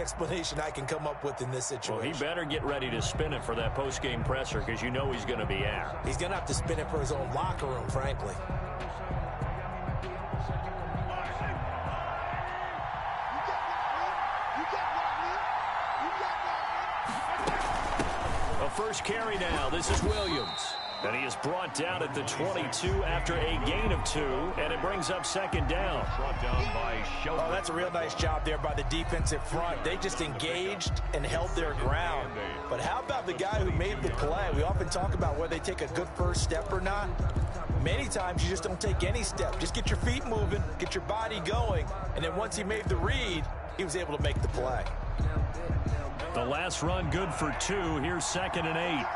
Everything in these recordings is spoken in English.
explanation I can come up with in this situation. Well, he better get ready to spin it for that post-game presser because you know he's going to be out. He's going to have to spin it for his own locker room, frankly. A first carry now. This is Williams. And he is brought down at the 22 after a gain of 2, and it brings up second down. Brought down by Shelton. Oh, that's a real nice job there by the defensive front. They just engaged and held their ground. But how about the guy who made the play? We often talk about whether they take a good first step or not. Many times you just don't take any step. Just get your feet moving, get your body going, and then once he made the read, he was able to make the play. The last run good for 2. Here's 2nd and 8.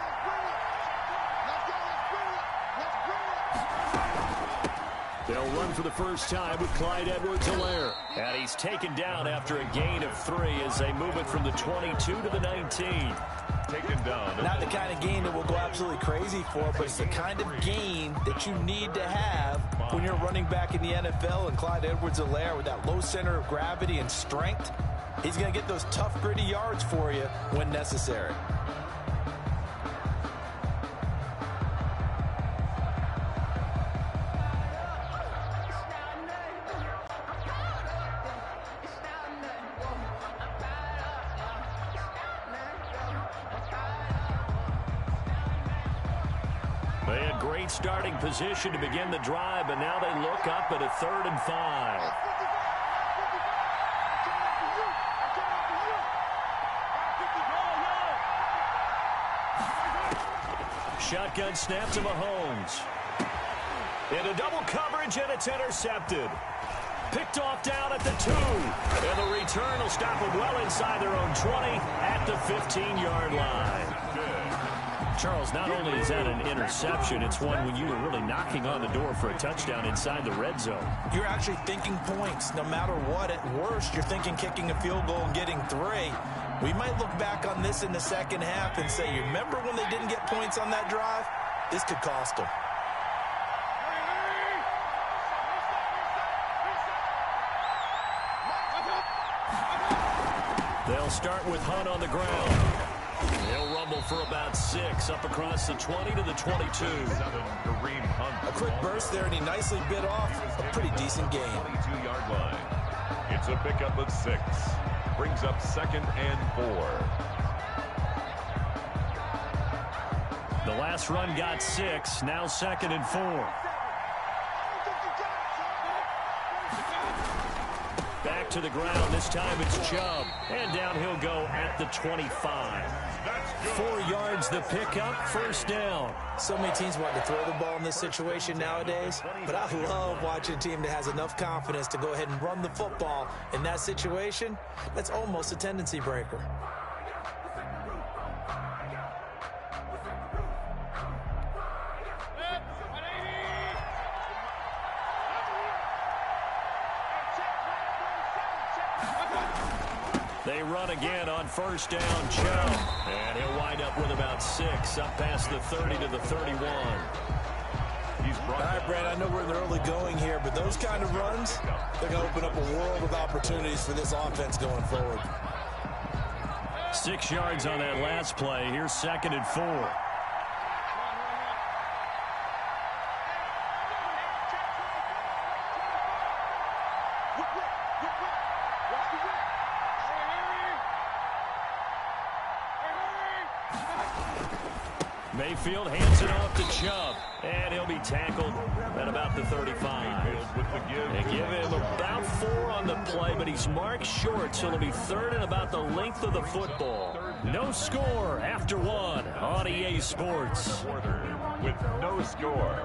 They'll run for the first time with Clyde Edwards-Helaire. And he's taken down after a gain of 3 as they move it from the 22 to the 19. Taken down. Not the kind of gain that we'll go absolutely crazy for, but it's the kind of gain that you need to have when you're running back in the NFL. And Clyde Edwards-Helaire, with that low center of gravity and strength, he's going to get those tough, gritty yards for you when necessary. They had great starting position to begin the drive, but now they look up at a 3rd and 5. Shotgun snap to Mahomes. Into double coverage, and it's intercepted. Picked off down at the 2. And the return will stop them well inside their own 20 at the 15-yard line. Charles, not only is that an interception, it's one when you were really knocking on the door for a touchdown inside the red zone. You're actually thinking points no matter what. At worst, you're thinking kicking a field goal and getting 3. We might look back on this in the second half and say, you remember when they didn't get points on that drive? This could cost them. They'll start with Hunt on the ground. He'll rumble for about 6 up across the 20 to the 22. A quick burst there, and he nicely bit off a pretty decent gain. 22-yard line. It's a pickup of 6. Brings up 2nd and 4. The last run got 6. Now 2nd and 4. Back to the ground. This time it's Chubb. And down he'll go at the 25. 4 yards the pickup, first down. So many teams want to throw the ball in this situation nowadays, but I love watching a team that has enough confidence to go ahead and run the football. In that situation, that's almost a tendency breaker. They run again on first down, Chubb. And he'll wind up with about 6 up past the 30 to the 31. All right, Brad, I know we're in the early going here, but those kind of runs, they're going to open up a world of opportunities for this offense going forward. 6 yards on that last play. Here's 2nd and 4. Mayfield hands it off to Chubb, and he'll be tackled at about the 35. They give him about 4 on the play, but he's marked short, so it'll be 3rd and about the length of the football. No score after 1 on EA Sports. With no score.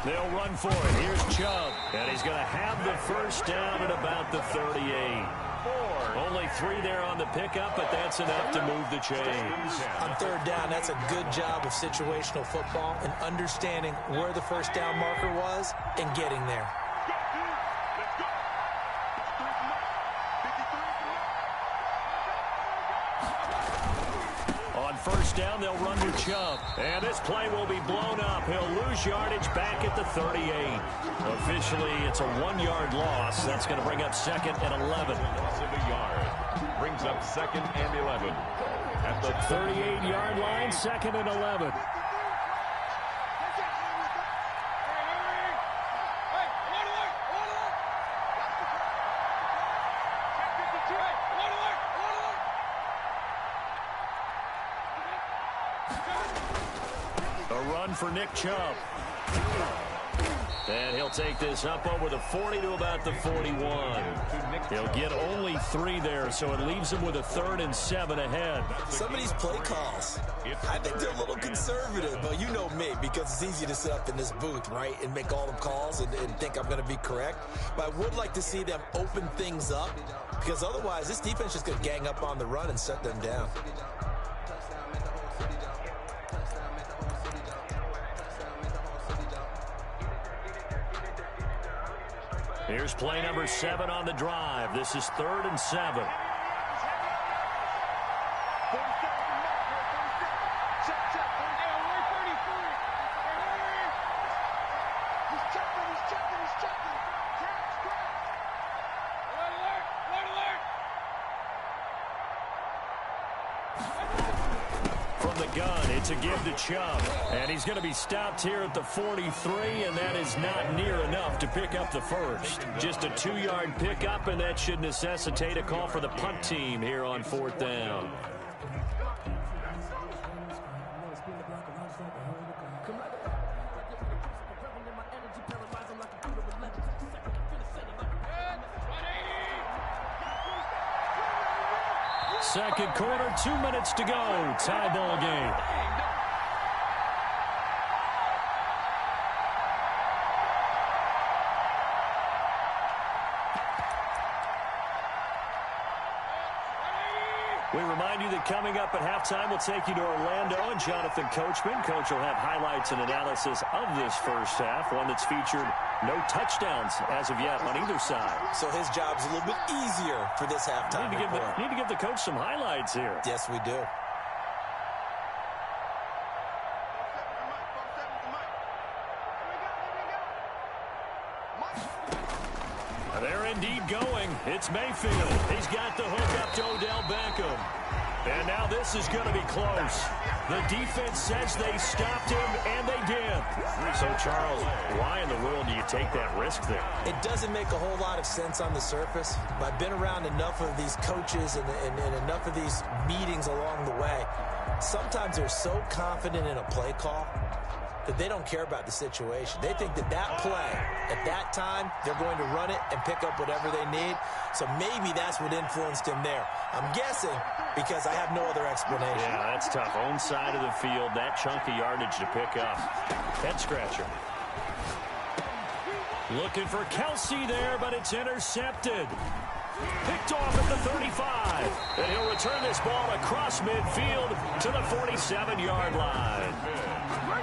They'll run for it. Here's Chubb. And he's going to have the first down at about the 38. Only 3 there on the pickup, but that's enough to move the chains. On third down, that's a good job of situational football and understanding where the first down marker was and getting there. First down, they'll run with Chubb. And this play will be blown up. He'll lose yardage back at the 38. Officially, it's a 1-yard loss. That's going to bring up 2nd and 11. Loss of a yard. Brings up 2nd and 11. At the 38-yard line, 2nd and 11. For Nick Chubb. And he'll take this up over the 40 to about the 41. He'll get only 3 there, so it leaves him with a 3rd and 7 ahead. Some of these play calls, I think they're a little conservative, but you know me, because it's easy to sit up in this booth, right, and make all the calls and think I'm going to be correct. But I would like to see them open things up, because otherwise this defense is going to gang up on the run and shut them down. Here's play number 7 on the drive. This is 3rd and 7. Gun. It's a give to Chubb. And he's going to be stopped here at the 43, and that is not near enough to pick up the first. Just a 2-yard pickup, and that should necessitate a call for the punt team here on 4th down. Second quarter, 2 minutes to go. Tie ball game. We remind you that coming up at halftime, we'll take you to Orlando and Jonathan Coachman. Coach will have highlights and analysis of this first half, one that's featured no touchdowns as of yet on either side. So his job's a little bit easier for this halftime. Need to give the coach some highlights here. Yes, we do. They're indeed going. It's Mayfield. He's got the hook up to Odell Beckham. And now this is going to be close. The defense says they stopped him, and they did. So, Charles, why in the world do you take that risk there? It doesn't make a whole lot of sense on the surface, but I've been around enough of these coaches and enough of these meetings along the way. Sometimes they're so confident in a play call that they don't care about the situation. They think that that play, at that time, they're going to run it and pick up whatever they need. So maybe that's what influenced him there. I'm guessing because I have no other explanation. Yeah, that's tough. Own side of the field, that chunk of yardage to pick up. Head scratcher. Looking for Kelsey there, but it's intercepted. Picked off at the 35. And he'll return this ball across midfield to the 47-yard line.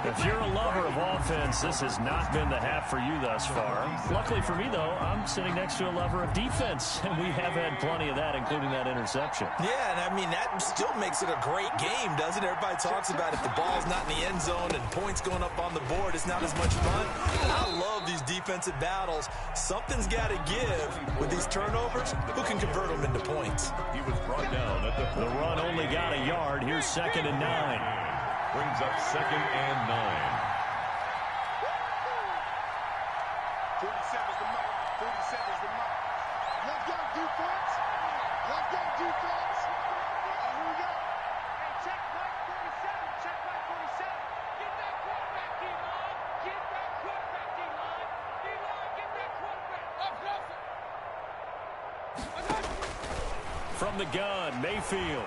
If you're a lover of offense, this has not been the half for you thus far. Luckily for me, though, I'm sitting next to a lover of defense, and we have had plenty of that, including that interception. Yeah, and I mean, that still makes it a great game, doesn't it? Everybody talks about if the ball's not in the end zone and points going up on the board, it's not as much fun. I love these defensive battles. Something's got to give with these turnovers. Who can convert them into points? He was brought down at the run only got a yard. Here's 2nd and 9. Brings up 2nd and 9. 47's the mark. 47's the mark. Let's go, defense. Let's go, defense. Here we go. Hey, check right 47. Check right 47. Get that quarterback, D-line. Get that quarterback, D-line. D-line, get that quarterback. Up, From the gun, Mayfield.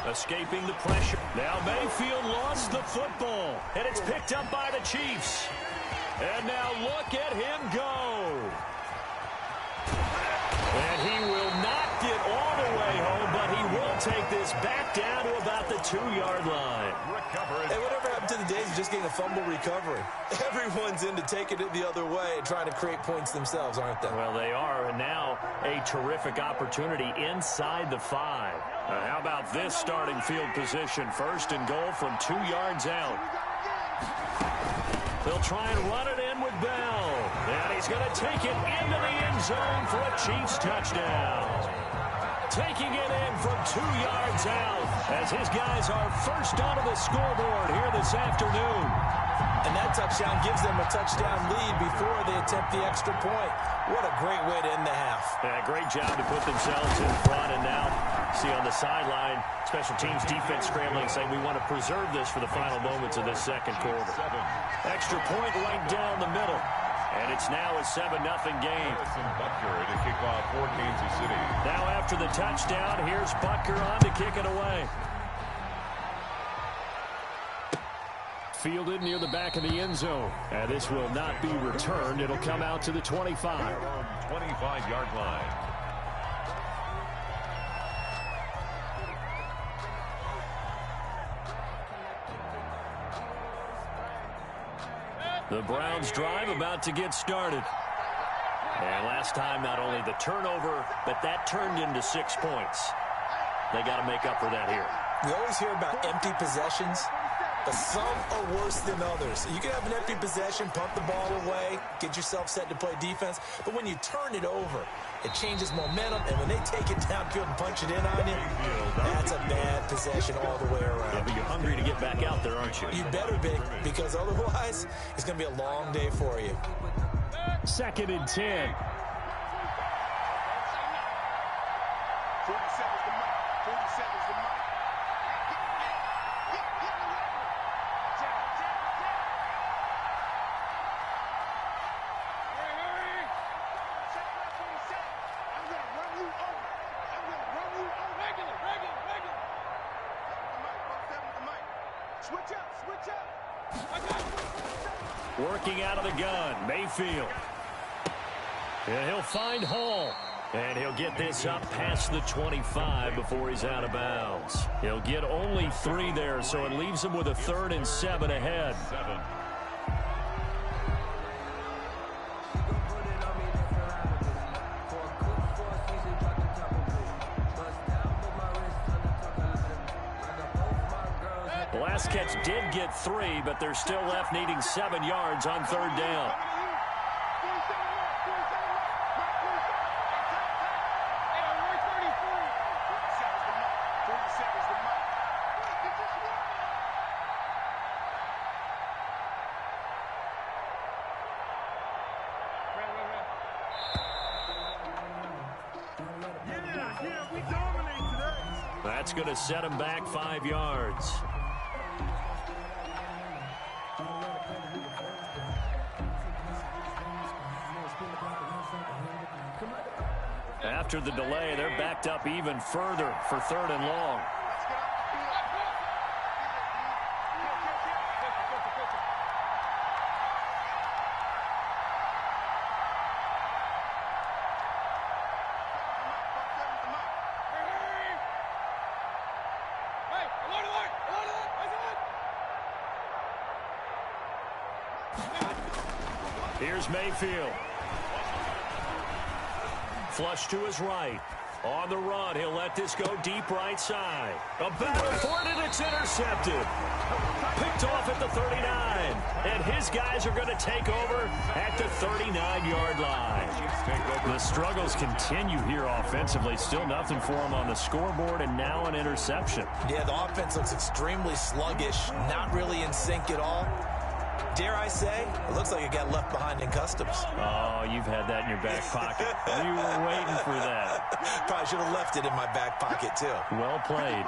Escaping the pressure. Now Mayfield lost the football, and it's picked up by the Chiefs. And now look at him go. And he will not get all the way home, but he will take this back down to about the 2-yard line. Hey, whatever happened to the days of just getting a fumble recovery? Everyone's into taking it the other way and trying to create points themselves, aren't they? Well, they are, and now a terrific opportunity inside the 5. How about this starting field position? 1st and goal from 2 yards out. They'll try and run it in with Bell. And he's going to take it into the end zone for a Chiefs touchdown. Taking it in from 2 yards out as his guys are first onto the scoreboard here this afternoon. And that touchdown gives them a touchdown lead before they attempt the extra point. What a great way to end the half. Yeah, great job to put themselves in front. And now, see on the sideline, special teams defense scrambling, saying we want to preserve this for the final moments of this second quarter. Extra point right down the middle. And it's now a 7-0 game. Butker to kick off for Kansas City. Now after the touchdown, here's Butker on to kick it away. Fielded near the back of the end zone. And this will not be returned. It'll come out to the 25. 25-yard line. The Browns drive about to get started. And last time, not only the turnover, but that turned into 6 points. They got to make up for that here. We always hear about empty possessions, but some are worse than others. You can have an empty possession, pump the ball away, get yourself set to play defense, but when you turn it over, it changes momentum, and when they take it downfield and punch it in on you, that's a bad possession all the way around. Yeah, but you're hungry to get back out there, aren't you? You better be, because otherwise, it's going to be a long day for you. 2nd and 10. 47's the mark. 47's the mark. Working out of the gun, Mayfield. And he'll find Hall. And he'll get this up past the 25 before he's out of bounds. He'll get only 3 there, so it leaves him with a 3rd and 7 ahead. The last catch did get 3, but they're still left needing 7 yards on 3rd down. That's going to set him back 5 yards. After the delay, they're backed up even further for 3rd and long. Here's Mayfield. Flush to his right. On the run, he'll let this go deep right side. A battle for it, and it's intercepted. Picked off at the 39. And his guys are going to take over at the 39-yard line. The struggles continue here offensively. Still nothing for him on the scoreboard, and now an interception. Yeah, the offense looks extremely sluggish, not really in sync at all. Dare I say, it looks like it got left behind in customs. Oh, you've had that in your back pocket. You were waiting for that. Probably should have left it in my back pocket, too. Well played.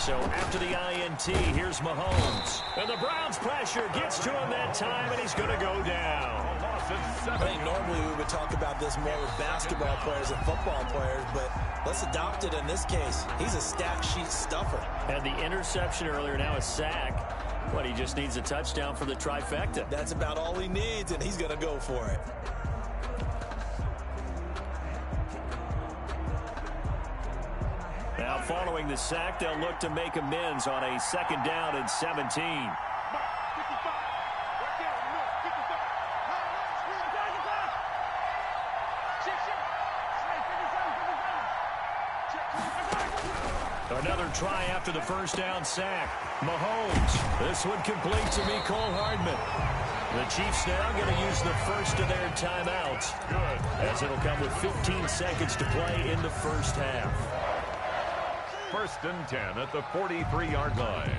So after the INT, here's Mahomes. And the Browns' pressure gets to him that time, and he's going to go down. I think normally we would talk about this more with basketball players and football players, but let's adopt it in this case. He's a stat sheet stuffer. Had the interception earlier, now a sack. But he just needs a touchdown for the trifecta. That's about all he needs, and he's going to go for it. Now, following the sack, they'll look to make amends on a 2nd down and 17. Another try after the 1st down sack. Mahomes. This one complete to Mecole Hardman. The Chiefs now going to use the first of their timeouts. Good. As it'll come with 15 seconds to play in the 1st half. 1st and 10 at the 43-yard line.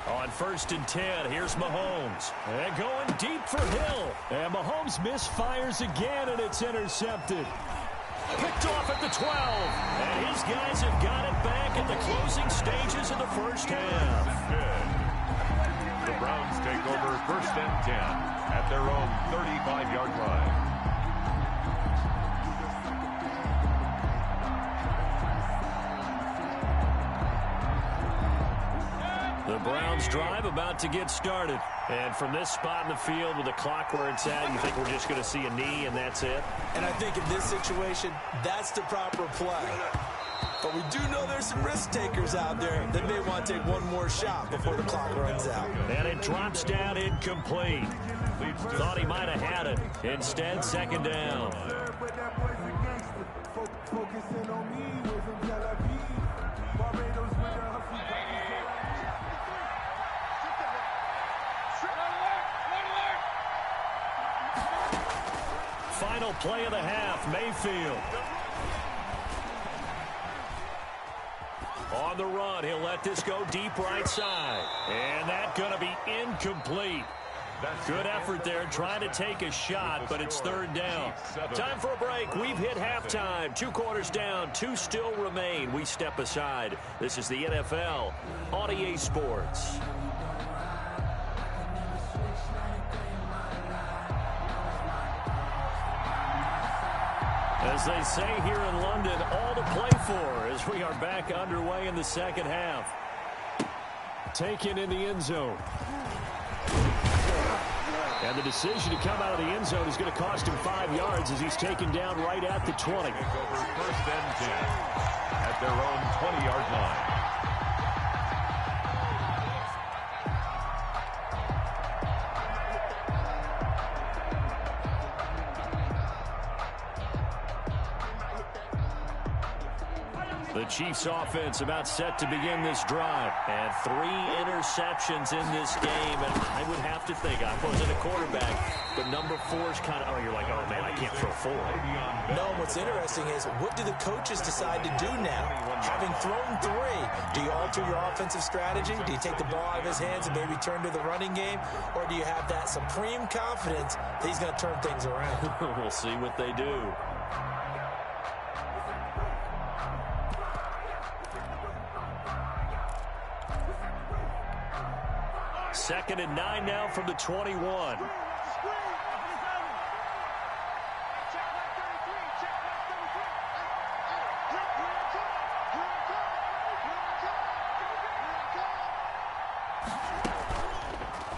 On 1st and 10, here's Mahomes. And going deep for Hill. And Mahomes misfires again, and it's intercepted. Picked off at the 12. And his guys have got it back at the closing stages of the 1st half. The Browns take over 1st and 10 at their own 35-yard line. The Browns drive about to get started. And from this spot in the field with the clock where it's at, you think we're just going to see a knee and that's it? And I think in this situation, that's the proper play. But we do know there's some risk takers out there that may want to take one more shot before the clock runs out. And it drops down incomplete. Thought he might have had it. Instead, 2nd down. Final play of the half, Mayfield. On the run, he'll let this go deep right side. And that's going to be incomplete. Good effort there, trying to take a shot, but it's 3rd down. Time for a break. We've hit halftime. 2 quarters down, 2 still remain. We step aside. This is the NFL on EA Sports. As they say here in London, all to play for as we are back underway in the 2nd half. Taken in the end zone. And the decision to come out of the end zone is going to cost him 5 yards as he's taken down right at the 20. Take over 1st and 10 at their own 20-yard line. The Chiefs offense about set to begin this drive. And 3 interceptions in this game. And I would have to think, I wasn't a quarterback, but number 4 is kind of, oh, you're like, oh, man, I can't throw 4. No, what's interesting is, what do the coaches decide to do now? Having thrown 3, do you alter your offensive strategy? Do you take the ball out of his hands and maybe turn to the running game? Or do you have that supreme confidence that he's going to turn things around? We'll see what they do. 2nd and 9 now from the 21.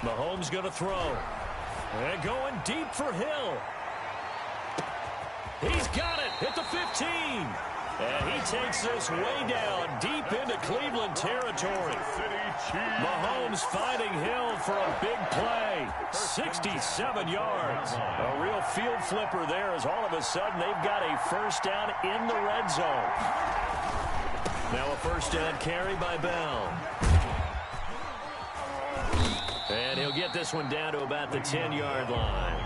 Mahomes going to throw. And going deep for Hill. He's got it at the 15. And he takes this way down deep into Cleveland territory. Mahomes finding Hill for a big play. 67 yards. A real field flipper there as all of a sudden they've got a 1st down in the red zone. Now a 1st down carry by Bell. And he'll get this this one down to about the 10-yard line.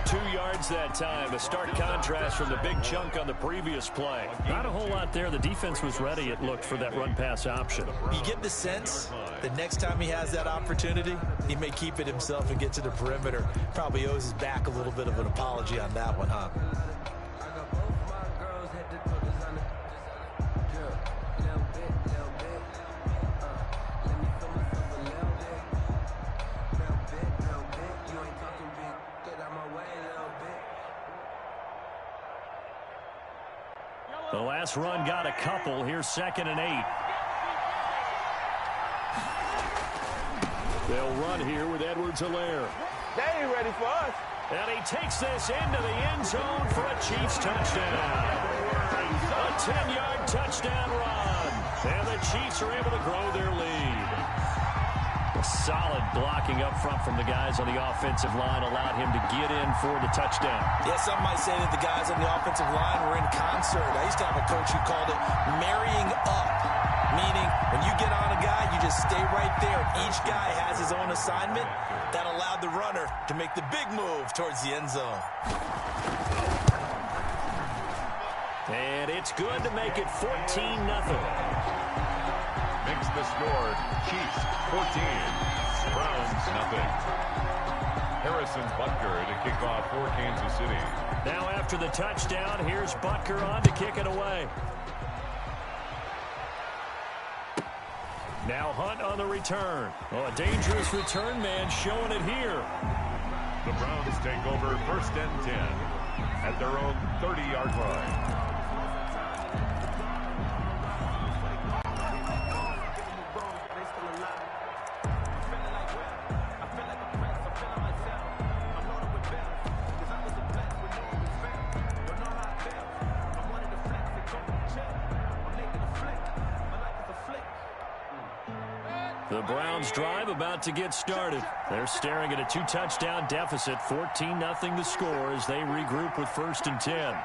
2 yards that time. A stark contrast from the big chunk on the previous play. Not a whole lot there. The defense was ready, it looked, for that run-pass option. You get the sense that next time he has that opportunity, he may keep it himself and get to the perimeter. Probably owes his back a little bit of an apology on that one, huh? The last run got a couple. Here's 2nd and 8. They'll run here with Edwards-Helaire. They ain't ready for us. And he takes this into the end zone for a Chiefs touchdown. A 10-yard touchdown run. And the Chiefs are able to grow their lead. A solid blocking up front from the guys on the offensive line allowed him to get in for the touchdown. Yeah, some might say that the guys on the offensive line were in concert. I used to have a coach who called it marrying up, meaning when you get on a guy, you just stay right there. Each guy has his own assignment. That allowed the runner to make the big move towards the end zone. And it's good to make it 14-0. Makes the score. Chiefs 14, Browns nothing. Harrison Butker to kick off for Kansas City. Now after the touchdown, here's Butker on to kick it away. Now Hunt on the return. Oh, a dangerous return man showing it here. The Browns take over 1st and 10 at their own 30-yard line. The Browns drive about to get started. They're staring at a 2-touchdown deficit, 14-0 the score as they regroup with 1st and 10.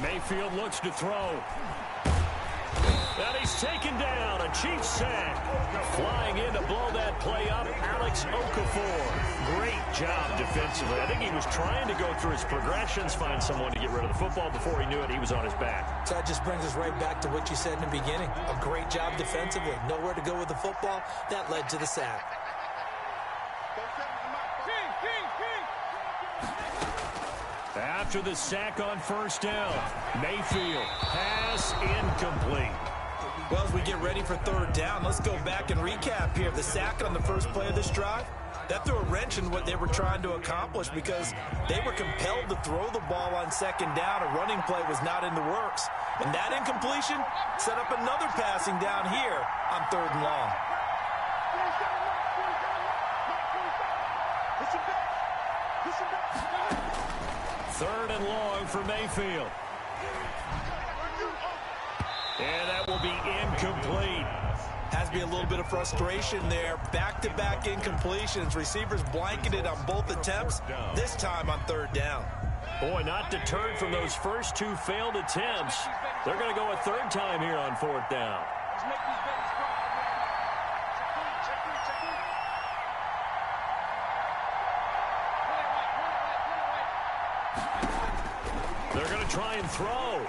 Mayfield looks to throw. And he's taken down. A Chiefs sack. Flying in to blow that play up, Alex Okafor. Great job defensively. I think he was trying to go through his progressions, find someone to get rid of the football. Before he knew it, he was on his back. So that just brings us right back to what you said in the beginning. A great job defensively. Nowhere to go with the football. That led to the sack. After the sack on 1st down, Mayfield, pass incomplete. Well, as we get ready for 3rd down, let's go back and recap here. The sack on the first play of this drive, that threw a wrench in what they were trying to accomplish because they were compelled to throw the ball on 2nd down. A running play was not in the works. And that incompletion set up another passing down here on 3rd and long. Third and long for Mayfield. And that will be incomplete. Has to be a little bit of frustration there. Back-to-back incompletions. Receivers blanketed on both attempts, this time on 3rd down. Boy, not deterred from those first 2 failed attempts. They're going to go a 3rd time here on 4th down. They're going to try and throw.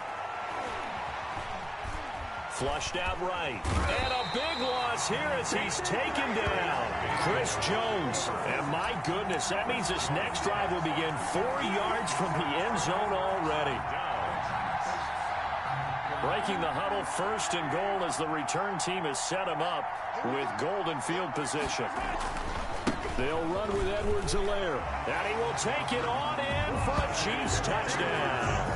Flushed out right. And a big loss here as he's taken down. Chris Jones. And my goodness, that means this next drive will begin 4 yards from the end zone already. Breaking the huddle, 1st and goal as the return team has set him up with golden field position. They'll run with Edwards-Helaire. And he will take it on in for a Chiefs touchdown.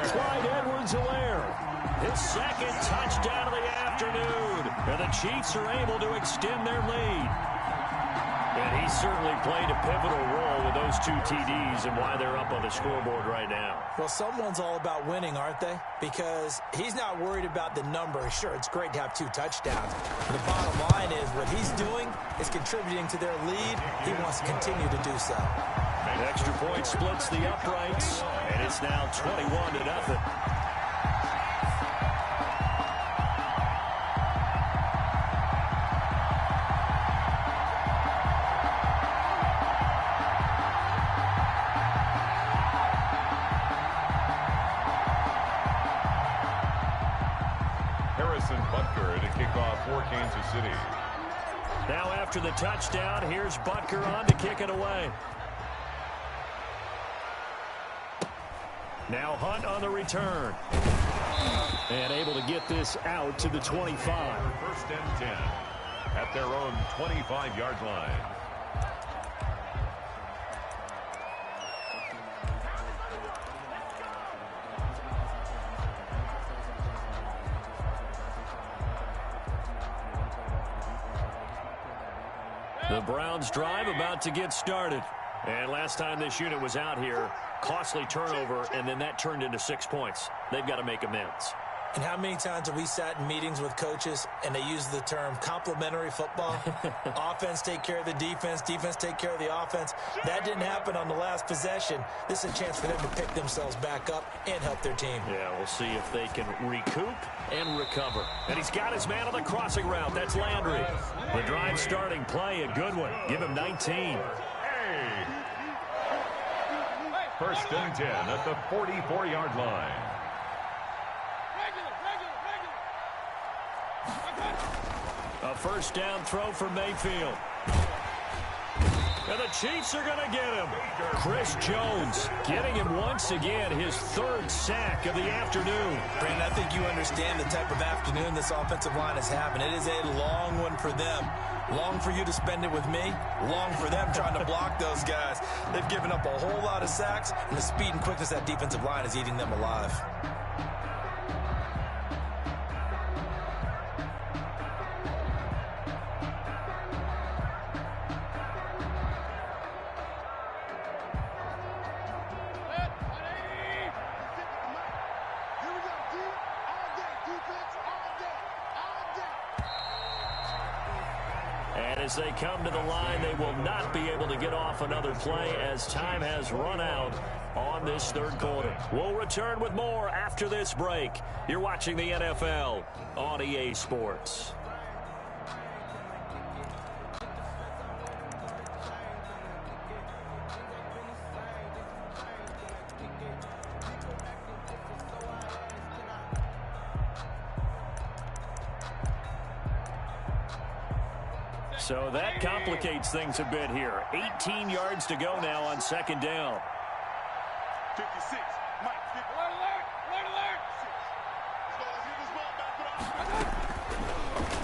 Clyde Edwards-Helaire. His 2nd touchdown of the afternoon. And the Chiefs are able to extend their lead. And he certainly played a pivotal role with those 2 TDs and why they're up on the scoreboard right now. Well, someone's all about winning, aren't they? Because he's not worried about the number. Sure, it's great to have 2 touchdowns. The bottom line is what he's doing is contributing to their lead. He wants to continue to do so. An extra point splits the uprights, and it's now 21-0. Harrison Butker to kick off for Kansas City. Now after the touchdown, here's Butker on to kick it away. Now Hunt on the return. And able to get this out to the 25. First and 10 at their own 25-yard line. The Browns drive about to get started. And last time this unit was out here, costly turnover, and then that turned into 6 points. They've got to make amends. And how many times have we sat in meetings with coaches and they use the term complementary football? Offense take care of the defense, defense take care of the offense. That didn't happen on the last possession. This is a chance for them to pick themselves back up and help their team. Yeah, we'll see if they can recoup and recover. And he's got his man on the crossing route. That's Landry. The drive starting play, a good one. Give him 19. First and 10 at the 44-yard line. A first down throw for Mayfield. And the Chiefs are going to get him. Chris Jones getting him once again, his third sack of the afternoon. Brandon, I think you understand the type of afternoon this offensive line is having. It is a long one for them. Long for you to spend it with me. Long for them trying to block those guys. They've given up a whole lot of sacks, and the speed and quickness of that defensive line is eating them alive. As they come to the line, they will not be able to get off another play as time has run out on this third quarter. We'll return with more after this break. You're watching the NFL on EA Sports. So that complicates things a bit here. 18 yards to go now on second down. 56. Mike, alert, alert.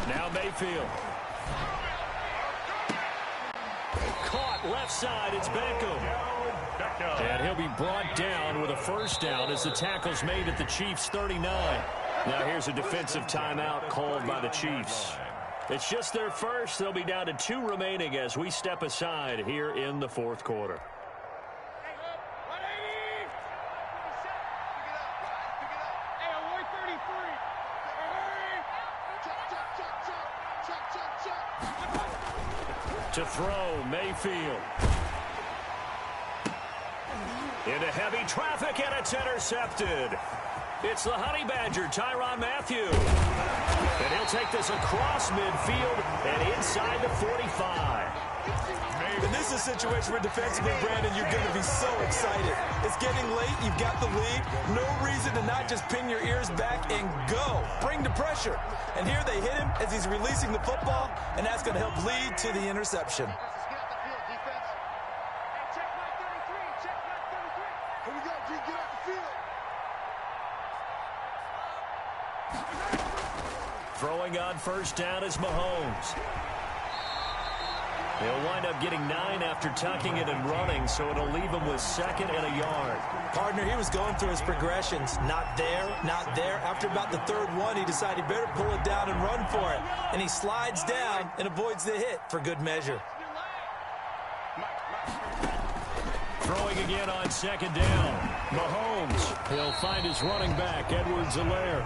Now Mayfield. Caught left side. It's Beckham. And he'll be brought down with a first down as the tackle's made at the Chiefs' 39. Now here's a defensive timeout called by the Chiefs. It's just their first. They'll be down to 2 remaining as we step aside here in the fourth quarter. To throw, Mayfield. Into heavy traffic, and it's intercepted. It's the Honey Badger, Tyrann Mathieu. And he'll take this across midfield and inside the 45. And this is a situation where defensively, Brandon, you're going to be so excited. It's getting late. You've got the lead. No reason to not just pin your ears back and go. Bring the pressure. And here they hit him as he's releasing the football, and that's going to help lead to the interception. Throwing on first down is Mahomes. He'll wind up getting 9 after tucking it and running, so it'll leave him with 2nd and a yard. Partner, he was going through his progressions. Not there, not there. After about the 3rd one, he decided he better pull it down and run for it. And he slides down and avoids the hit for good measure. Throwing again on 2nd down. Mahomes, he'll find his running back, Edwards-Helaire.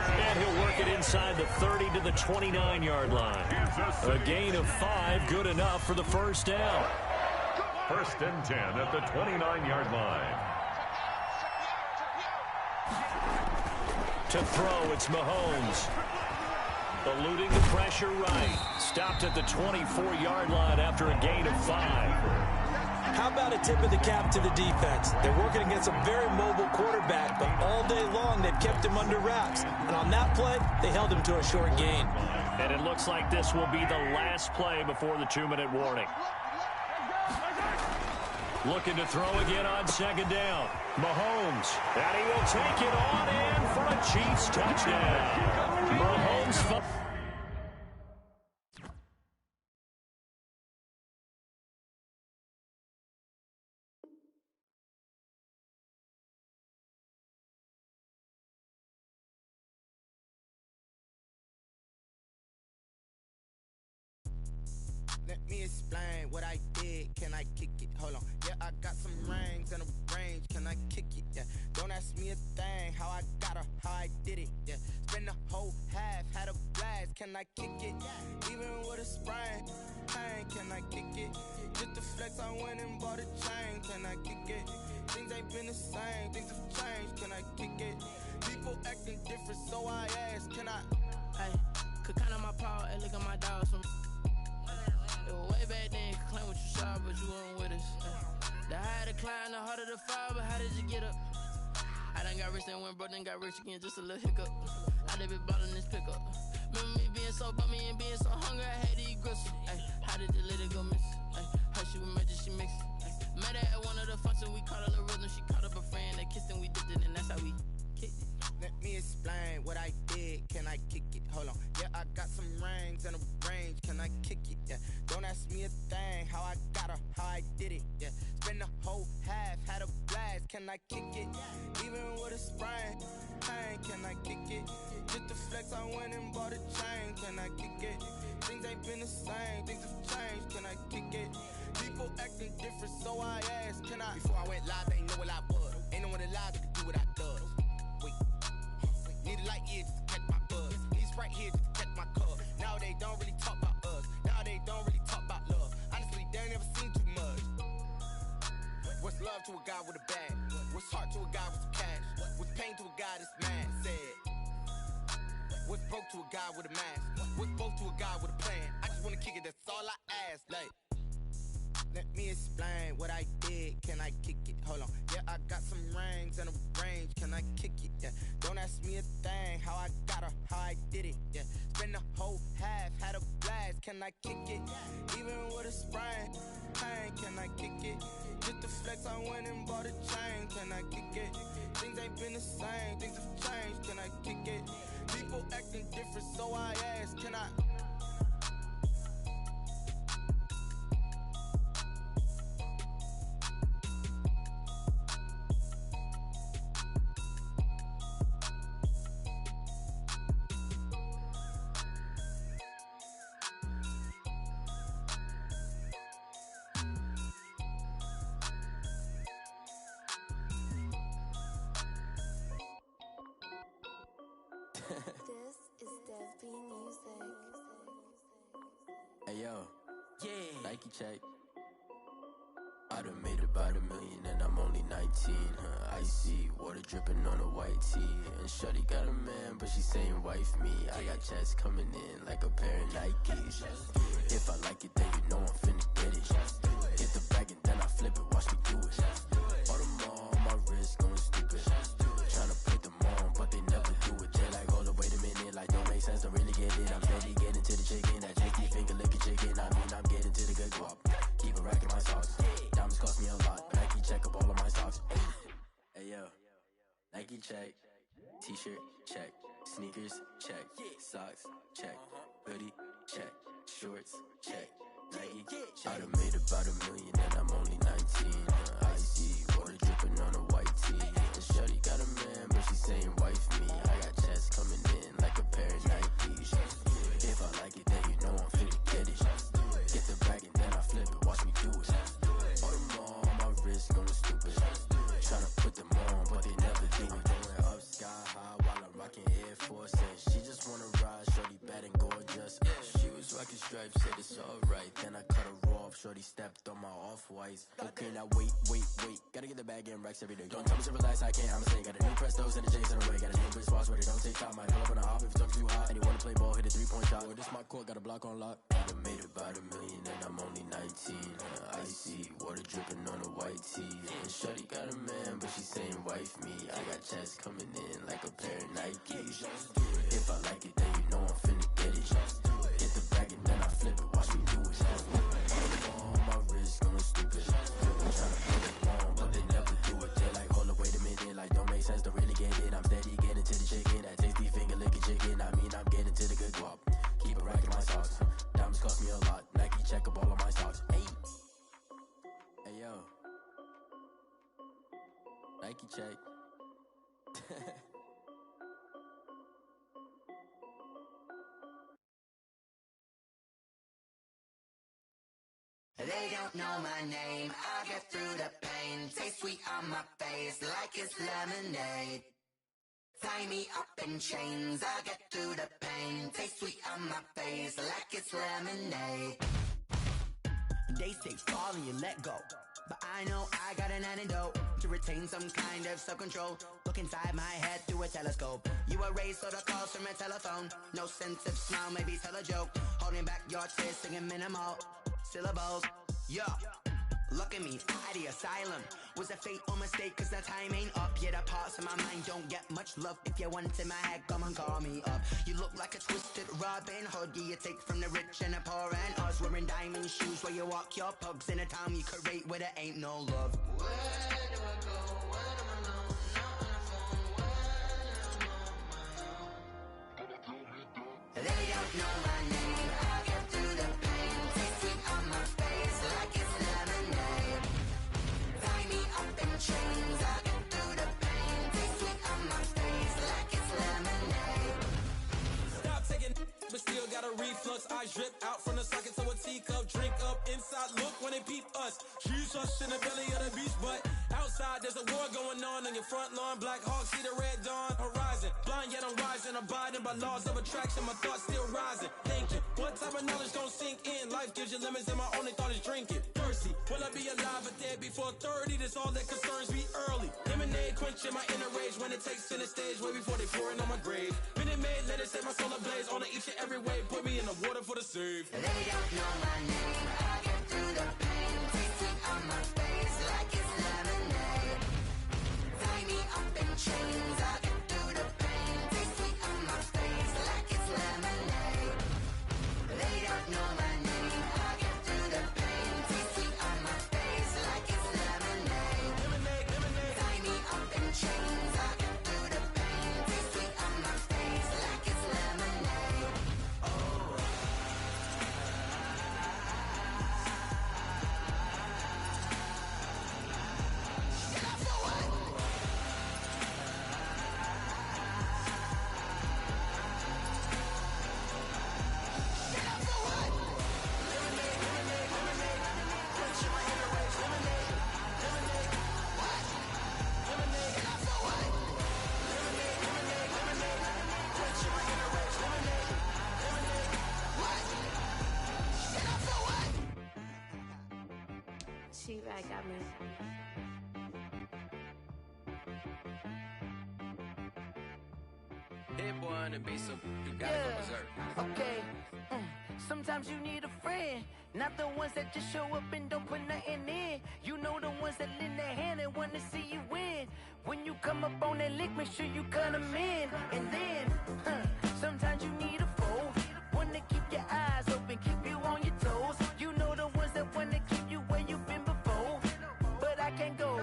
And he'll work it inside the 30 to the 29-yard line. A gain of 5, good enough for the first down. First and 10 at the 29-yard line. To throw, it's Mahomes. Eluding the pressure right. Stopped at the 24-yard line after a gain of 5. How about a tip of the cap to the defense? They're working against a very mobile quarterback, but all day long they've kept him under wraps. And on that play, they held him to a short gain. And it looks like this will be the last play before the 2-minute warning. Looking to throw again on second down. Mahomes, and he will take it on in for a Chiefs touchdown. Mahomes. Let me explain what I did. Can I kick it? Hold on. Yeah, I got some rings and a range. Can I kick it? Yeah. Don't ask me a thing. How I got her, how I did it. Yeah. Spend the whole half, had a blast. Can I kick it? Even with a sprain. Pain, can I kick it? Just the flex, I went and bought a chain. Can I kick it? Things ain't been the same. Things have changed. Can I kick it? People acting different, so I ask. Can I? Hey, could count on my power and look at my dogs from. It was way back then, you could claim what you saw, but you weren't with us. The higher the climb, the harder the fall, but how did you get up? I done got rich, then went broke, then got rich again, just a little hiccup. I done been ballin' this pickup. Remember me being so bummy and being so hungry, I had to eat gristle. Ay, how did you let it go miss? Ay, how she was magic, she mixed. Met her at one of the functions, we caught a little rhythm, she caught up a friend, they kissed and we dipped it, and that's how we kicked it. Let me explain what I did. Can I kick it? Hold on. Yeah, I got some rings and a range. Can I kick it? Yeah. Don't ask me a thing. How I got her, how I did it. Yeah. Spend the whole half, had a blast. Can I kick it? Even with a sprain. Pain, can I kick it? Just the flex, I went and bought a chain. Can I kick it? Things ain't been the same. Things have changed. Can I kick it? People acting different, so I ask. Can I? Before I went live, they ain't know what I was. Ain't no one alive that could do what I does. Need a light year just to catch my buzz. These right here just to catch my cup. Now they don't really talk about us. Now they don't really talk about love. Honestly, they ain't never seen too much. What's love to a guy with a bag? What's heart to a guy with some cash? What's pain to a guy that's mad? Said. What's broke to a guy with a mask? What's both to a guy with a plan? I just wanna kick it, that's all I ask. Like, let me explain what I did. Can I kick it? Hold on. Yeah, I got some rings and a range. Can I kick it? Yeah. Don't ask me a thing. How I got her, how I did it. Yeah. Spend the whole half, had a blast. Can I kick it? Even with a sprain. Pain, can I kick it? Just the flex, I went and bought a chain. Can I kick it? Things ain't been the same. Things have changed. Can I kick it? People acting different, so I ask. Can I? This is Desby Music. Hey yo, yeah, Nike check. I done made about $1 million and I'm only 19. Icy water dripping on a white tee. And shorty got a man, but she saying wife me. I got checks coming in like a pair of Nikes. If I like it, then you know I'm finna get it. Get the bag and then I flip it, watch me do it. All them on my wrist going stupid. Tryna put them on, but they never do it. They like, hold up, wait a minute, like don't make sense to really get it. I'm steady getting to the chicken, that chicky finger licking chicken. I mean, I'm getting to the good guap. Keep a rack in my socks. Diamonds cost me a lot, but Nike check up all of my socks. Hey yo, Nike check. T-shirt check. Sneakers check. Socks check. Hoodie check. Shorts check. Nike. I done made about $1 million and I'm only 19. Icy water dripping on a white tee. And shorty got a man, but she saying wife me. I got checks coming in like a pair of Nikes. If I like it, then you know I'm finna get it. Get the bag and then I flip it, watch me do it. All them on my wrist going stupid. Tryna put them on, but they never do it. Going up sky high while I'm rocking Air Force. And she just wanna ride, shorty bad and gorgeous. She was Rocket stripes, said it's alright. Then I cut her off, shorty stepped on my off-whites. Okay, now wait. Gotta get the bag in racks every day. Don't tell me to relax, I can't, I'ma say. Got a new Prestos and the J's on the way. Got a new bitch spots where they don't take time. Might pull up on a hop if it's talking too hot. And you wanna play ball, hit a 3-point shot. Or this my court, got a block on lock. I done made about $1 million and I'm only 19. Icy, water dripping on a white tee. And shorty got a man, but she saying wife me. I got checks coming in like a pair of Nikes. If I like it, then you know I'm finna get it. Hit the bag and then I flip it, watch me do it. Oh, my wrist going stupid. People tryna put it on, but they never do it. They like, hold up, wait a minute, like don't make sense, don't really get it. I'm steady getting to the chicken, that tasty finger licking chicken. I mean, I'm getting to the good guap. Keep a rack in my socks. Diamonds cost me a lot. Nike check up all of my socks. Hey yo, Nike check. They don't know my name, I get through the pain. Taste sweet on my face like it's lemonade. Tie me up in chains, I get through the pain. Taste sweet on my face like it's lemonade. They say fall and you let go, but I know I got an antidote to retain some kind of self-control. Look inside my head through a telescope. You erase all the calls from a telephone. No sense of smile, maybe tell a joke. Holding back your tears, singing minimal syllables. Yeah, look at me, at the asylum. Was a fate or mistake, cause the time ain't up. Yeah, the parts of my mind don't get much love. If you want in my head, come and call me up. You look like a twisted Robin Hood. Yeah, you take from the rich and the poor and us. Wearing diamond shoes where you walk your pugs in a town you create where there ain't no love. Where do I go? When I'm alone? Not on the phone. When I'm on my own. They don't know my name. I get through the pain. Taste sweet on my face like it's lemonade. Tie me up in chains. I get through the pain. Taste sweet on my face like it's lemonade. Stop taking, but still got a reflux. Eyes drip out from the socket to a teacup. Drink up inside, look when they peep us. Shoes us in the belly of the beach, but outside there's a war going on your front lawn. Black Hawk, see the red dawn horizon. Blind yet I'm rising, abiding by laws of attraction. My thoughts still rising. Thinking, what type of knowledge gon' sink in? Life gives you limits, and my only thought is drinking. Thirsty, will I be alive or dead before 30? That's all that concerns me early. Lemonade quenching my inner rage when it takes center stage, way before they pour it on my grave. Minute Maid, let it set my soul ablaze. On each and every way, put me in the water for the save. They don't know my name. I get through the pain. Taste sweet on my face like it's lemonade. Tie me up in chains. I get through the pain. Taste sweet on my face like it's lemonade. They don't know my name. I get through the pain. Taste sweet on my face like it's lemonade. Tie me up in chains. I get through the pain. Taste sweet on my face like it's lemonade. Oh. She right got me. Hit boy on the beat, so you gotta go berserk. Okay. Sometimes you need a friend, not the ones that just show up and don't put nothing in. You know the ones that lend their hand and want to see you win. When you come up on that lick, make sure you cut them in. And then, sometimes you need a foe, one to keep your eyes open, keep you on your toes. You know the ones that want to keep you where you've been before. But I can't go,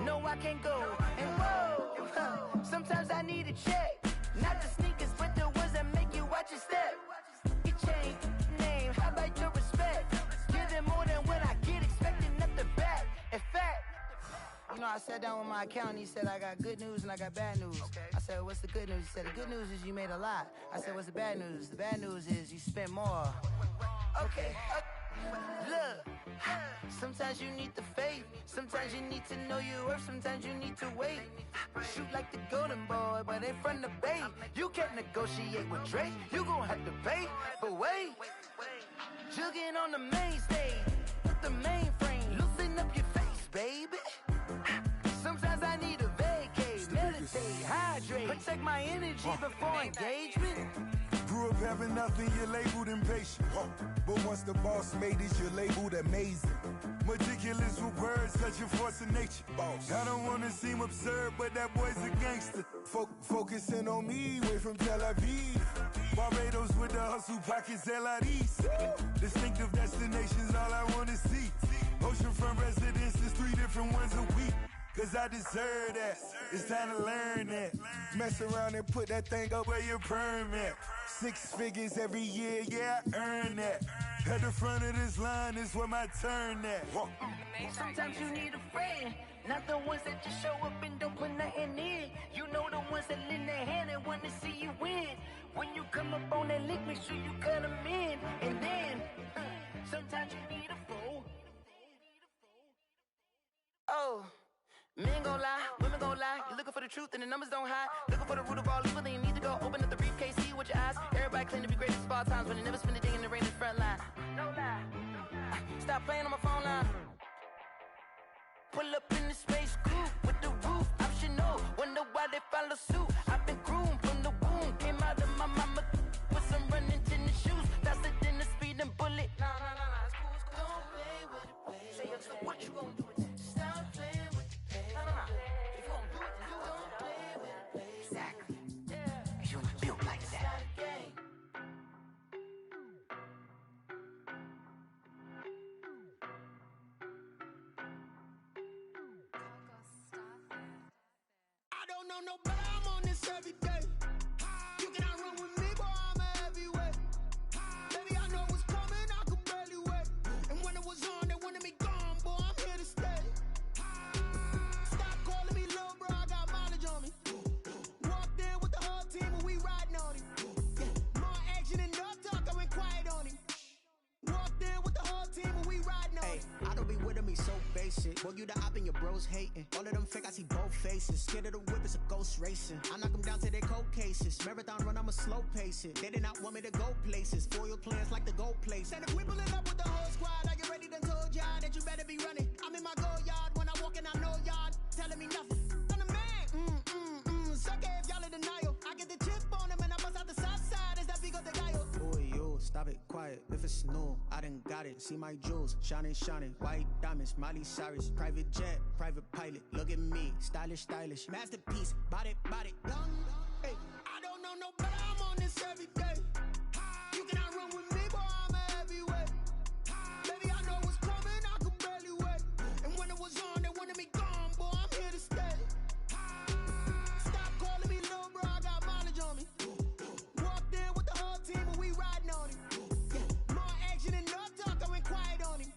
no I can't go. And whoa, sometimes I need a check. Not the sneakers, but the ones that make you watch your step. Your chain, name, how about your respect? Give them more than what I get, expecting nothing back. In fact, you know, I sat down with my accountant, he said, I got good news and I got bad news. I said, what's the good news? He said, the good news is you made a lot. I said, what's the bad news? The bad news is you spent more. Okay, look, sometimes you need the faith, sometimes you need to know your worth, sometimes you need to wait. Shoot like the golden boy, but ain't from the Bay. You can't negotiate with Drake, you gon' have to pay. But wait, jugging on the main stage, with the mainframe, loosen up your face, baby. Sometimes I need a vacate, meditate, hydrate, protect my energy before engagement. Grew up having nothing, you're labeled impatient. But once the boss made it, you're labeled amazing. Meticulous with words, such a force of nature. I don't wanna seem absurd, but that boy's a gangster. Focusing on me, way from Tel Aviv. Barbados with the hustle pockets, LIDs. Distinctive destinations, all I wanna see. Oceanfront residences, 3 different ones a week. Cause I deserve that, it's time to learn that. Mess around and put that thing up where your permit. 6 figures every year, yeah, I earn that. At the front of this line is where my turn at. Sometimes you need a friend, not the ones that just show up and don't put nothing in. You know the ones that lend their hand and want to see you win. When you come up on that lick, make sure you cut them in. And then, sometimes you need a fool. Oh. Men gon' lie, women gon' lie. You're looking for the truth and the numbers don't hide. Looking for the root of all evil, then you need to go open up the briefcase, see with your eyes. Everybody claim to be great at small times, but they never spend a day in the rain in the front line. No lie. Stop playing on my phone line. Pull up in the space coupe with the roof optional. Wonder why they follow suit. I've been groomed from the womb. Came out of my mama with some running tennis shoes. Faster than the speeding bullet. Nah, it's cool, it's cool. Don't play with it, baby. Say, so what you gon' do with it? Stop playing with it. If you gon' do it, then don't play with it, baby. Exactly. Yeah. You ain't built like that. I don't know no better, I'm on this every day. You cannot run with me, boy, I'm a heavyweight. Baby, I know what's coming, I could barely wait. And when it was on, they wanted me gone, boy, I'm here to stay. Stop calling me little bro, I got mileage on me. Walked in with the whole team and we riding on him. More action and no talk, I went quiet on him. Walked in with the whole team and we riding on him. I don't be with me so basic. Boy, you the op and your bros hating. All of them fake, I see both faces. Scared of the whip, it's a ghost racing. I knock them down to their cold cases. Marathon run, I'ma slow pace it. They did not want me to go places. Foil plans like the gold place. And if we pulling up with the whole squad, are you ready? Done told y'all that you better be running. I'm in my go yard. When I walk in, I know y'all telling me nothing. I'm the man. Suck it if y'all in denial. I get the chip on them and I bust out the south side. Is that Vigo de Gallo? Boy, yo, stop it, quiet. If it's new, I done got it. See my jewels, shining, shining. White diamonds, Miley Cyrus. Private jet, private pilot. Look at me, stylish, stylish. Masterpiece, body, done. Hey, I don't know no better, I'm on this every day. You cannot run with me, boy, I'm a heavyweight. Baby, I know what's coming, I could barely wait. And when it was on, they wanted me gone, boy, I'm here to stay. Stop calling me little bro, I got mileage on me. Walked in with the whole team and we riding on him. More action and no talk, I went quiet on him.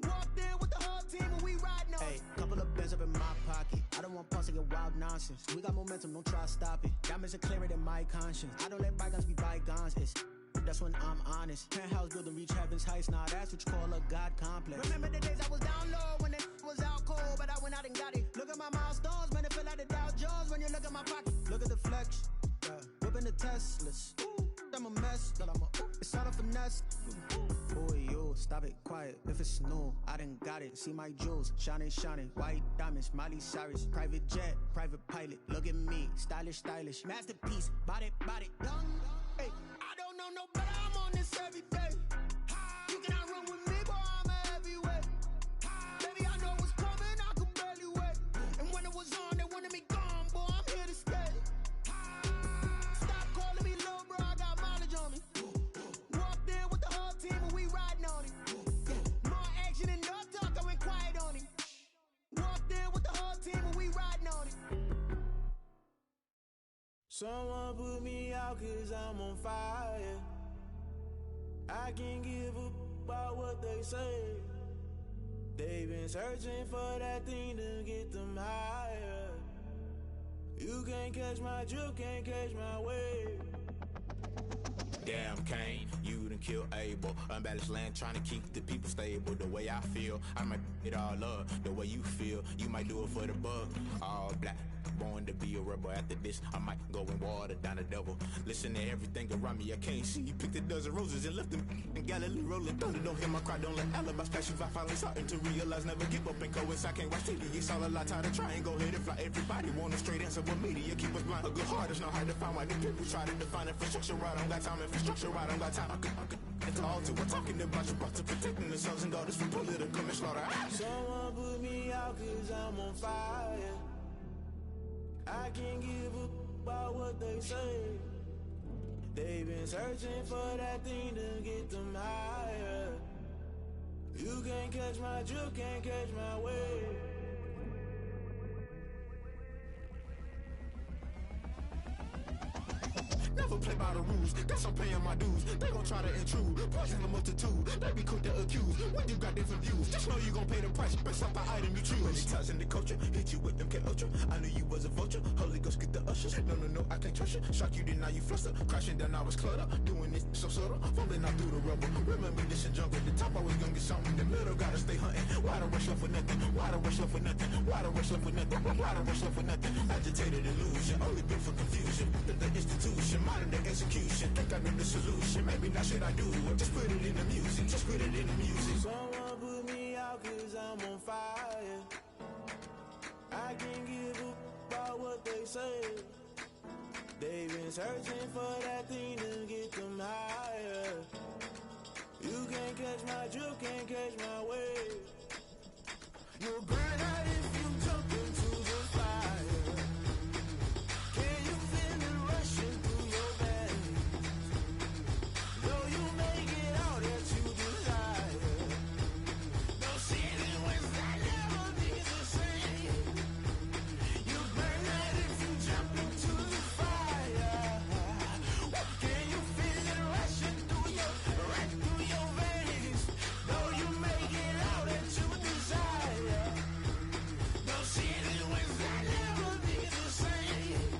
Walked in with the whole team and we riding on him. Hey, couple of bands up in my pocket. I don't want pause to get wild nonsense. We got momentum, don't try to stop it. Diamonds are clearer than my conscience. I don't let bygones be bygones. That's when I'm honest. Penthouse building, reach heaven's heights. Nah, that's what you call a God complex. Remember the days I was down low when it was out cold, but I went out and got it. Look at my milestones, man, it feel like the Dow Jones when you look at my pocket. Look at the flex, whipping the Teslas. I'm a mess, but it's all a finesse. Boy, yo, stop it, quiet. If it's new, I done got it. See my jewels, shining, shining. White diamonds, Miley Cyrus. Private jet, private pilot. Look at me, stylish, stylish. Masterpiece, body, done. Hey, I don't know no better, I'm on this every day. You cannot run with me, boy, I'm a heavyweight. Baby, I know what's coming, I could barely wait. And when it was on, they wanted me gone, boy, I'm here to stay. Stop calling me little bro, I got mileage on me. Walked in with the whole team and we riding on him. More action and no talk, I went quiet on him. Walked in with the whole team and we riding on him. Someone put me out cause I'm on fire. I can't give up about what they say. They've been searching for that thing to get them higher. You can't catch my drift, can't catch my wave. Damn, Kane, you done killed Abel. Unbalanced land, trying to keep the people stable. The way I feel, I might it all up. The way you feel, you might do it for the buck. All black, born to be a rebel. After this, I might go and water down the devil. Listen to everything around me, I can't see. You picked a dozen roses and left them in Galilee rolling thunder. Don't hear my cry, don't let alibis pass you. I finally starting to realize, never give up and coincide. Can't watch TV, it's all a lot. Tired of trying, go ahead and fly. Everybody want a straight answer, but media keep us blind. A good heart is not hard to find. Why the people try to define infrastructure right? I don't got time, infrastructure right, I don't got time. It's all to we're talking about you, brought to protecting the sons and daughters from political manslaughter. Someone put me out cause I'm on fire. I can't give up about what they say. They've been searching for that thing to get them higher. You can't catch my drift, can't catch my wave. Never play by the rules, guess I'm paying my dues. They gon' try to intrude, poison the multitude. They be quick to accuse, when you got different views. Just know you gon' pay the price, based off the item you choose. Many times in the culture, hit you with them K-Ultra. I knew you was a vulture, Holy Ghost get the ushers. No, I can't trust you. Shock you, then now you fluster. Crashing down, I was cluttered. Doing this so subtle, fumbling out through the rubble. Remember this in jungle, the top I was gonna get something. The middle gotta stay hunting. Why the rush left for nothing? Why the rush left for nothing? Why the rush left for nothing? Why the rush left for nothing? Agitated illusion, only built for confusion. The institution, modern day execution. Think I know the solution. Maybe not shit I do. Just put it in the music. Just put it in the music. Someone put me out cause I'm on fire. I can't give up about what they say. They've been searching for that thing to get them higher. You can't catch my drift, can't catch my wave. You'll burn out if you jump into the fire. Can you feel it rushing through your veins? Though you make it all that you desire. No ceiling was that never be the same. You burn out if you jump into the fire. Can you feel it rushing through your veins? Though you make it all that you desire. No ceiling was that never be the same.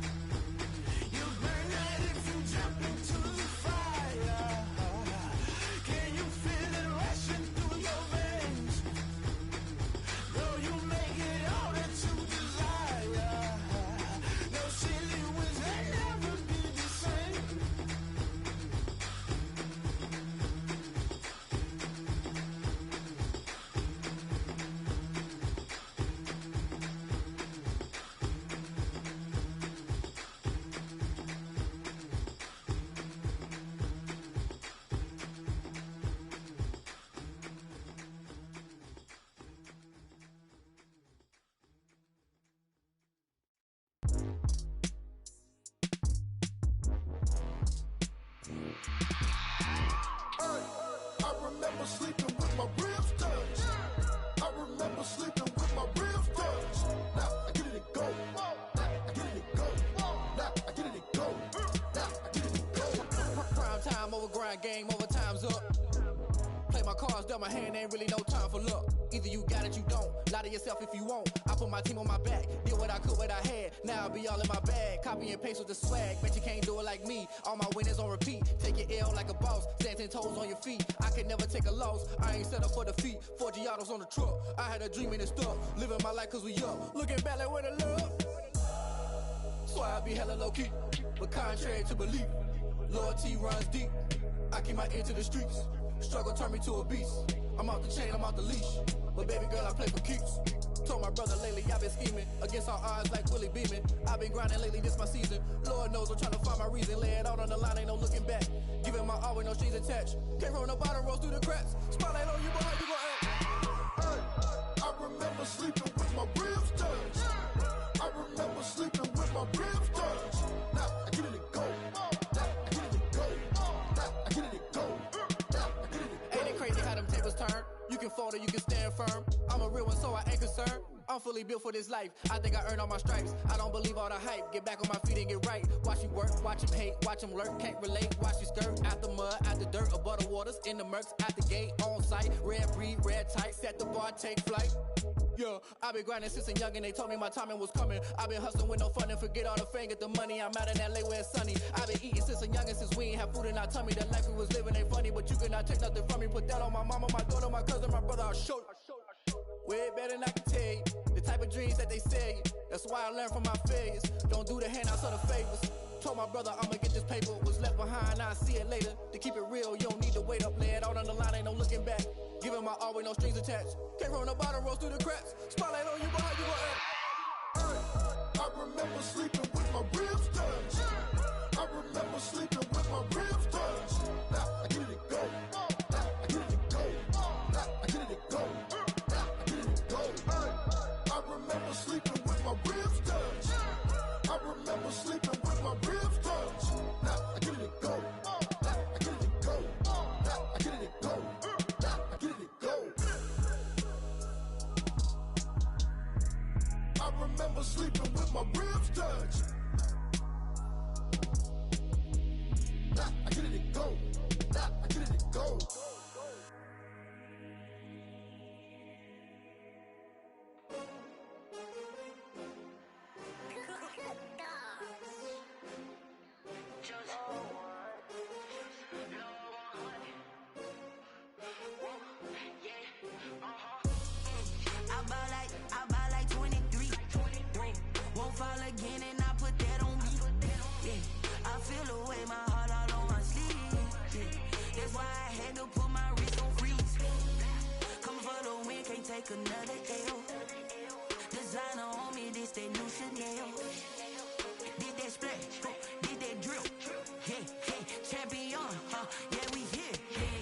You burn out if you jump into the fire. Can you feel it rushing through your veins? Though you make it all that you desire. No ceiling was that never be the same. I remember sleeping with my ribs touched. I remember sleeping with my ribs touched. Now I get it and go. Now I get it and go. Now I get it and go. Now I get it and go. Prime time over grind game, over time's up. Play my cards, dealt my hand, ain't really no time for luck. Either you got it, you don't. Lie to yourself if you won't. I put my team on my back, did what I could, what I had. Now I'll be all in my bag, copy and paste with the swag. Bet you can't do it like me. All my winners on repeat. Take your L like a boss, stand 10 toes on your feet. I can never take a loss. I ain't set up for defeat. 4 Giottos on the truck. I had a dream and it stuck. Living my life cause we up. Looking back like where the love. So I be hella low key, but contrary to belief, loyalty runs deep. I keep my ear to the streets. Struggle turned me to a beast. I'm off the chain, I'm off the leash. But baby girl, I play for keeps. Told my brother lately, I've been scheming against all odds like Willie Beeman. I've been grinding lately, this my season. Lord knows I'm trying to find my reason. Lay it out on the line, ain't no looking back. Giving my all with no strings attached. Came from the bottom, rose through the cracks. Spotlight on you, boy, how you gon' act? Hey, I remember sleeping with my ribs touched. I remember sleeping with my ribs touched. Now I get it and go. Now I get it and go. Now I get it and go. Now I get it and go. Ain't it crazy how them tables turn? You can fold or you can stand firm. I'm a real one, so I ain't concerned. I'm fully built for this life. I think I earned all my stripes. I don't believe all the hype. Get back on my feet and get right. Watch you work, watch him hate, watch him lurk. Can't relate, watch you skirt. Out the mud, out the dirt, above the waters, in the murks, out the gate, on site. Red breed, red tight, set the bar, take flight. Yeah, I been grinding since a youngin', they told me my timing was coming. I been hustling with no fun and forget all the fame, get the money. I'm out in LA where it's sunny. I been eating since a youngin', since we ain't have food in our tummy. The life we was living ain't funny, but you cannot take nothing from me. Put that on my mama, my daughter, my cousin, my brother, I'll show you. Way better than I can tell you. The type of dreams that they sell you. That's why I learned from my failures. Don't do the handouts or the favors. Told my brother I'ma get this paper. Was left behind, I'll see it later. To keep it real, you don't need to wait up. Lay it out on the line, ain't no looking back. Giving my all with no strings attached. Can't run the bottom, roll through the cracks. Spotlight on you, but how you gon' act? I remember sleeping with my ribs touched. I remember sleeping with my ribs touched. Now I get it go. Now I get it go. Now I get it go. Now I get it go. I remember sleeping with my ribs touched. I remember sleeping with my ribs touched. Now I get it go. Now I get it go. Now I get it go. Now I get it go. I remember sleeping with my ribs touched. Nah, I get it go. Nah, I get it go. I buy like 23. Won't fall again and I put that on me. Yeah, I feel the way my heart all on my sleeve. Yeah, that's why I had to put my wrist on freeze. Coming for the win, can't take another L. Designer on me, this that new Chanel. Did that splash, did that drill. Yeah, champion, yeah, we here.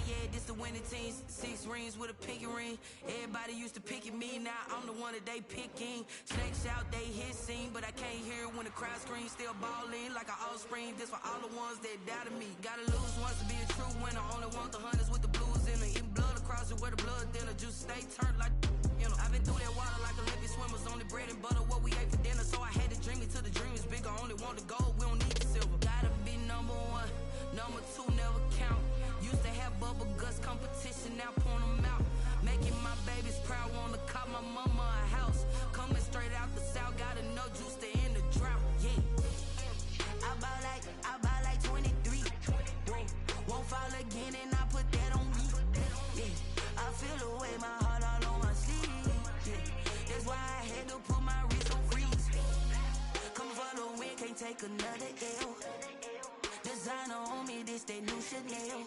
Yeah, this the winning team. 6 rings with a pinky ring. Everybody used to pick at me, now I'm the one that they picking. Snakes out, they hit scene, but I can't hear it when the crowd screams. Still balling like an offspring. This for all the ones that doubted me. Gotta lose once to be a true winner. Only want the hunters with the blues in it. Eating blood across it where the blood thinner. Juice stay turned like, you know. I've been through that water like Olympic swimmers. Only bread and butter, what we ate for dinner. So I had to dream it till the dream is bigger. Only want the gold, we don't need the silver. Gotta be number 1, number 2 never count. Used to have bubble guts competition, now point them out. Making my babies proud, wanna cop my mama a house. Coming straight out the south, gotta know juice to end the drought. Yeah, I buy like 23. Won't fall again and I put that on me. Yeah, I feel the way my heart all on my sleeve. Yeah, that's why I had to put my wrist on freeze. Coming for the win, can't take another L. Designer on me, this that new Chanel.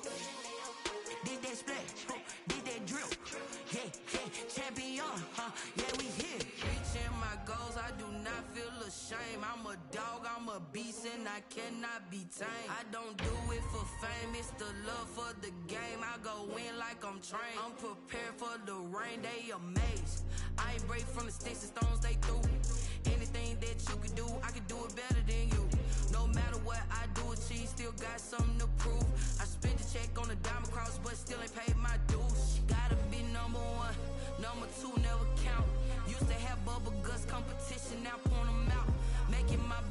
Did that splash, did that drill. Yeah, champion, yeah, we here. Reaching my goals, I do not feel ashamed. I'm a dog, I'm a beast, and I cannot be tamed. I don't do it for fame, it's the love for the game. I go in like I'm trained. I'm prepared for the rain, they amazed. I ain't break from the sticks and stones they threw. Anything that you could do, I could do it better than you. No matter what I do, achieve, still got something to prove. I spent the check on the diamond cross, but still ain't paid my dues. Gotta be number 1, number 2 never count. Used to have bubble guts competition, now point them out. Making my